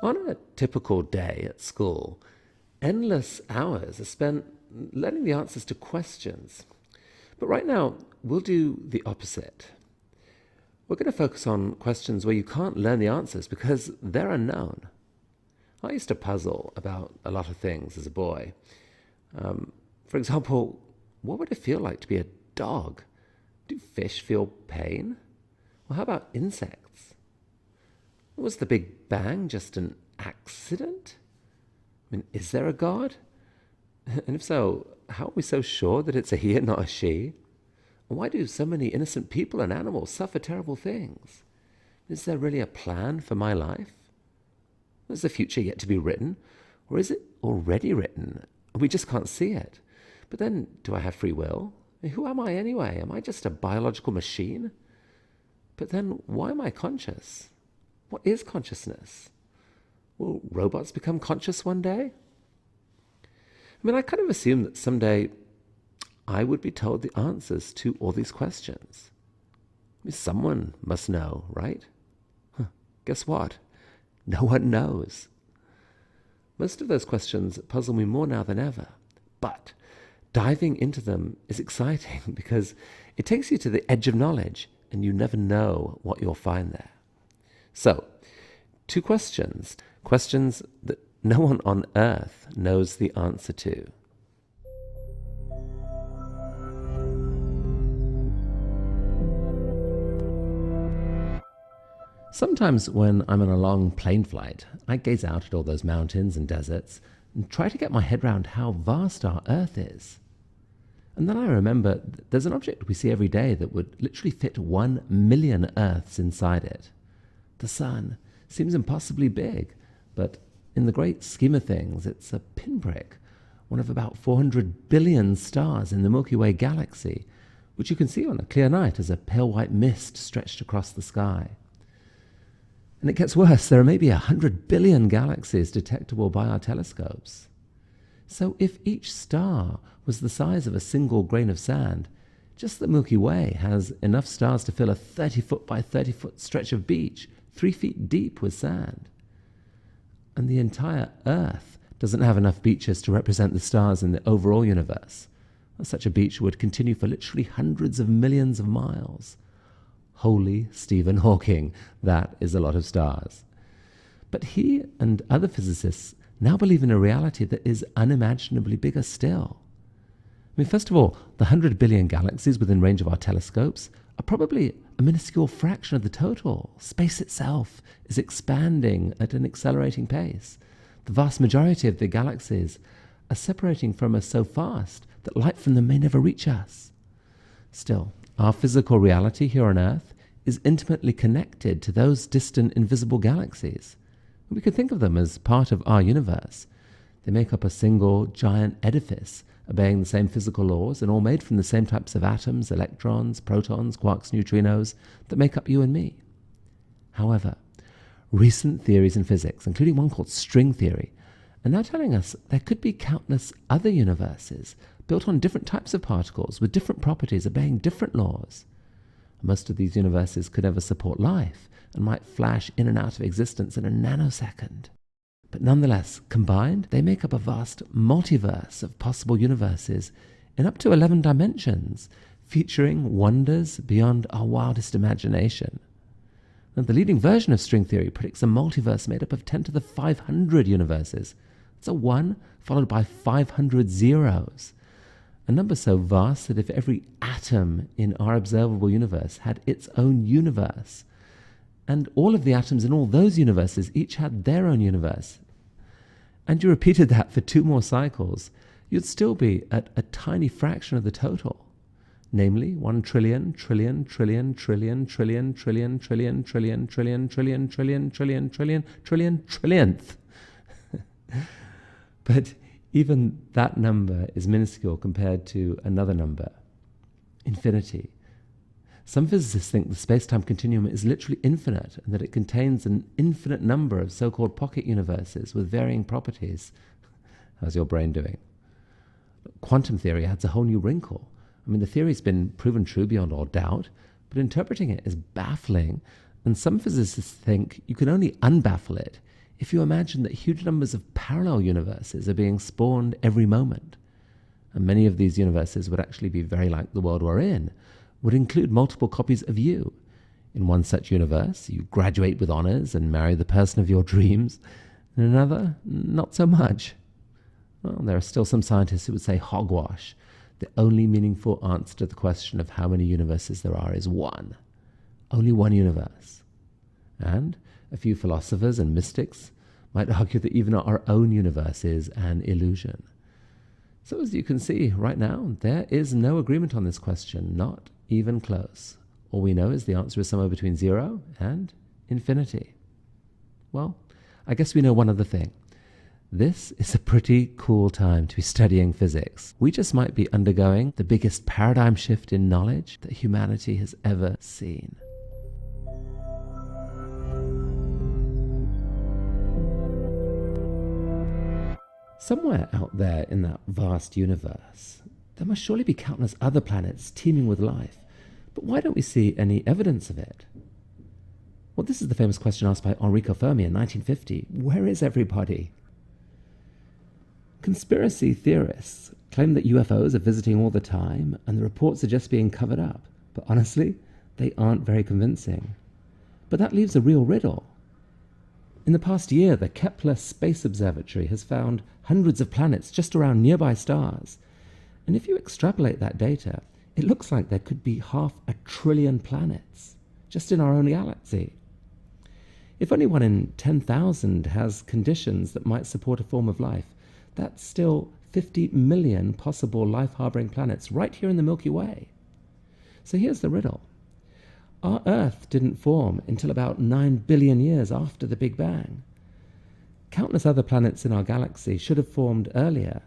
On a typical day at school, endless hours are spent learning the answers to questions. But right now, we'll do the opposite. We're going to focus on questions where you can't learn the answers because they're unknown. I used to puzzle about a lot of things as a boy. For example, what would it feel like to be a dog? Do fish feel pain? Well, how about insects? Was the Big Bang just an accident? I mean, is there a God? And if so, how are we so sure that it's a he and not a she? And why do so many innocent people and animals suffer terrible things? Is there really a plan for my life? Is the future yet to be written? Or is it already written? We just can't see it. But then, do I have free will? Who am I anyway? Am I just a biological machine? But then, why am I conscious? What is consciousness? Will robots become conscious one day? I mean, I kind of assumed that someday I would be told the answers to all these questions. I mean, someone must know, right? Guess what? No one knows. Most of those questions puzzle me more now than ever. But diving into them is exciting because it takes you to the edge of knowledge and you never know what you'll find there. So, 2 questions that no one on earth knows the answer to. Sometimes when I'm on a long plane flight, I gaze out at all those mountains and deserts and try to get my head around how vast our Earth is. And then I remember there's an object we see every day that would literally fit 1 million Earths inside it. The sun seems impossibly big, but in the great scheme of things, it's a pinprick, one of about 400 billion stars in the Milky Way galaxy, which you can see on a clear night as a pale white mist stretched across the sky. And it gets worse. There are maybe 100 billion galaxies detectable by our telescopes. So if each star was the size of a single grain of sand, just the Milky Way has enough stars to fill a 30-foot by 30-foot stretch of beach, 3 feet deep with sand. And the entire Earth doesn't have enough beaches to represent the stars in the overall universe. Such a beach would continue for literally hundreds of millions of miles. Holy Stephen Hawking, that is a lot of stars. But he and other physicists now believe in a reality that is unimaginably bigger still. I mean, first of all, the 100 billion galaxies within range of our telescopes are probably a minuscule fraction of the total. Space itself is expanding at an accelerating pace. The vast majority of the galaxies are separating from us so fast that light from them may never reach us. Still, our physical reality here on Earth is intimately connected to those distant invisible galaxies. We can think of them as part of our universe. They make up a single giant edifice, obeying the same physical laws and all made from the same types of atoms, electrons, protons, quarks, neutrinos that make up you and me. However, recent theories in physics, including one called string theory, are now telling us there could be countless other universes built on different types of particles with different properties obeying different laws. Most of these universes could never support life and might flash in and out of existence in a nanosecond. But nonetheless, combined, they make up a vast multiverse of possible universes in up to 11 dimensions, featuring wonders beyond our wildest imagination. And the leading version of string theory predicts a multiverse made up of 10 to the 500 universes. It's a 1 followed by 500 zeros. A number so vast that if every atom in our observable universe had its own universe, and all of the atoms in all those universes each had their own universe, and you repeated that for 2 more cycles, you'd still be at a tiny fraction of the total. Namely, 1 trillion, trillion, trillion, trillion, trillion, trillion, trillion, trillion, trillion, trillion, trillion, trillion, trillion, trillion, trillionth. But even that number is minuscule compared to another number, infinity. Some physicists think the space-time continuum is literally infinite and that it contains an infinite number of so-called pocket universes with varying properties. How's your brain doing? Quantum theory adds a whole new wrinkle. I mean, the theory's been proven true beyond all doubt, but interpreting it is baffling, and some physicists think you can only unbaffle it if you imagine that huge numbers of parallel universes are being spawned every moment, and many of these universes would actually be very like the world we're in, would include multiple copies of you. In one such universe, you graduate with honors and marry the person of your dreams. In another, not so much. Well, there are still some scientists who would say hogwash. The only meaningful answer to the question of how many universes there are is one. Only one universe. And a few philosophers and mystics might argue that even our own universe is an illusion. So as you can see right now, there is no agreement on this question, not even close. All we know is the answer is somewhere between 0 and infinity. Well, I guess we know one other thing. This is a pretty cool time to be studying physics. We just might be undergoing the biggest paradigm shift in knowledge that humanity has ever seen. Somewhere out there in that vast universe, there must surely be countless other planets teeming with life. But why don't we see any evidence of it? Well, this is the famous question asked by Enrico Fermi in 1950. Where is everybody? Conspiracy theorists claim that UFOs are visiting all the time and the reports are just being covered up. But honestly, they aren't very convincing. But that leaves a real riddle. In the past year, the Kepler Space Observatory has found hundreds of planets just around nearby stars. And if you extrapolate that data, it looks like there could be 500 billion planets just in our own galaxy. If only 1 in 10,000 has conditions that might support a form of life, that's still 50 million possible life-harboring planets right here in the Milky Way. So here's the riddle. Our Earth didn't form until about 9 billion years after the Big Bang. Countless other planets in our galaxy should have formed earlier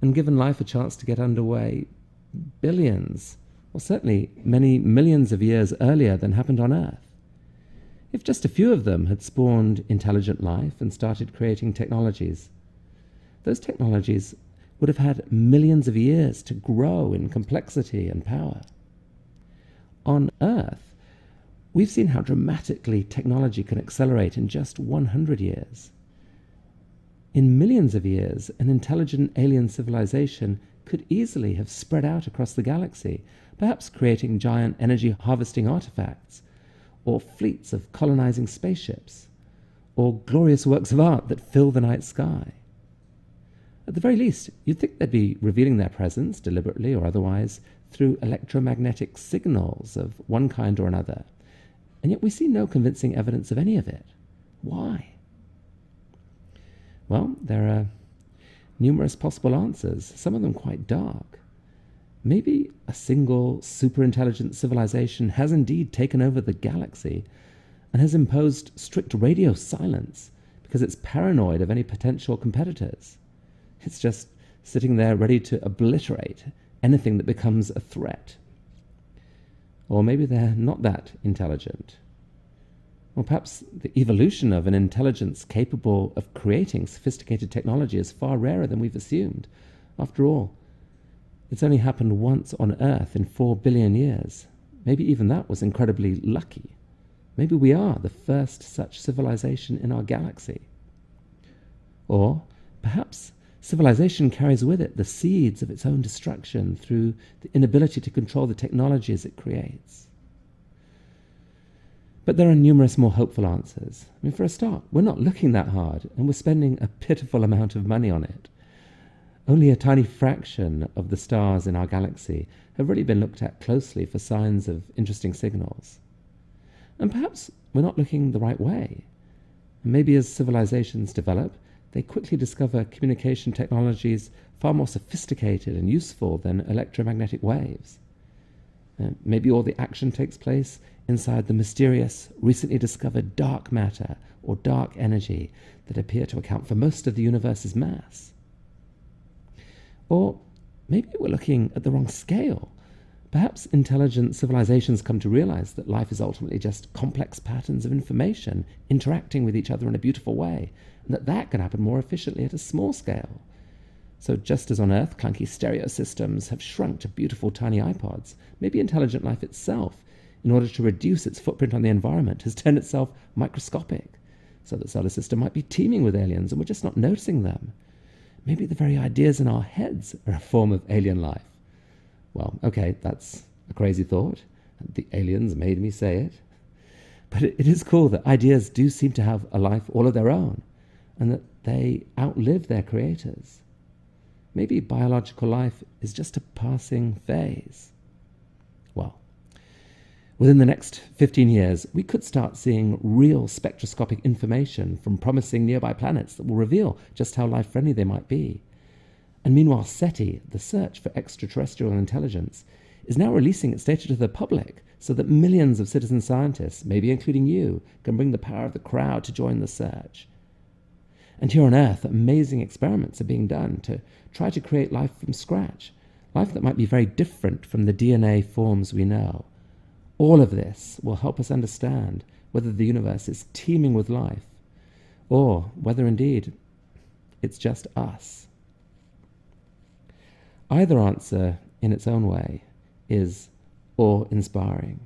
and given life a chance to get underway billions, or certainly many millions of years earlier than happened on Earth. If just a few of them had spawned intelligent life and started creating technologies, those technologies would have had millions of years to grow in complexity and power. On Earth, we've seen how dramatically technology can accelerate in just 100 years. In millions of years, an intelligent alien civilization could easily have spread out across the galaxy, perhaps creating giant energy harvesting artifacts, or fleets of colonizing spaceships, or glorious works of art that fill the night sky. At the very least, you'd think they'd be revealing their presence, deliberately or otherwise, through electromagnetic signals of one kind or another. And yet we see no convincing evidence of any of it. Why? Well, there are numerous possible answers, some of them quite dark. Maybe a single superintelligent civilization has indeed taken over the galaxy and has imposed strict radio silence because it's paranoid of any potential competitors. It's just sitting there ready to obliterate anything that becomes a threat. Or maybe they're not that intelligent. Or perhaps the evolution of an intelligence capable of creating sophisticated technology is far rarer than we've assumed. After all, it's only happened once on Earth in 4 billion years. Maybe even that was incredibly lucky. Maybe we are the first such civilization in our galaxy. Or perhaps civilization carries with it the seeds of its own destruction through the inability to control the technologies it creates. But there are numerous more hopeful answers. I mean, for a start, we're not looking that hard, and we're spending a pitiful amount of money on it. Only a tiny fraction of the stars in our galaxy have really been looked at closely for signs of interesting signals. And perhaps we're not looking the right way. And maybe as civilizations develop, they quickly discover communication technologies far more sophisticated and useful than electromagnetic waves. Maybe all the action takes place inside the mysterious, recently discovered dark matter or dark energy that appear to account for most of the universe's mass. Or maybe we're looking at the wrong scale. Perhaps intelligent civilizations come to realize that life is ultimately just complex patterns of information interacting with each other in a beautiful way, and that can happen more efficiently at a small scale. So just as on Earth, clunky stereo systems have shrunk to beautiful tiny iPods, maybe intelligent life itself, in order to reduce its footprint on the environment, has turned itself microscopic, So the solar system might be teeming with aliens and we're just not noticing them. Maybe the very ideas in our heads are a form of alien life. Well, okay, that's a crazy thought. The aliens made me say it. But it is cool that ideas do seem to have a life all of their own, and that they outlive their creators. Maybe biological life is just a passing phase. Well, within the next 15 years, we could start seeing real spectroscopic information from promising nearby planets that will reveal just how life-friendly they might be. And meanwhile, SETI, the search for extraterrestrial intelligence, is now releasing its data to the public so that millions of citizen scientists, maybe including you, can bring the power of the crowd to join the search. And here on Earth, amazing experiments are being done to try to create life from scratch, life that might be very different from the DNA forms we know. All of this will help us understand whether the universe is teeming with life, or whether indeed it's just us. Either answer, in its own way, is awe-inspiring.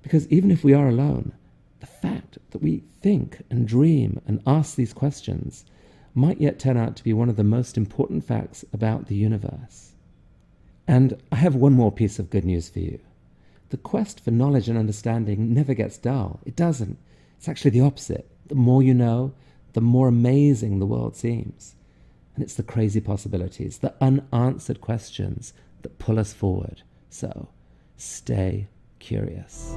Because even if we are alone, the fact that we think and dream and ask these questions might yet turn out to be one of the most important facts about the universe. And I have one more piece of good news for you. The quest for knowledge and understanding never gets dull. It doesn't. It's actually the opposite. The more you know, the more amazing the world seems. And it's the crazy possibilities, the unanswered questions that pull us forward. So, stay curious.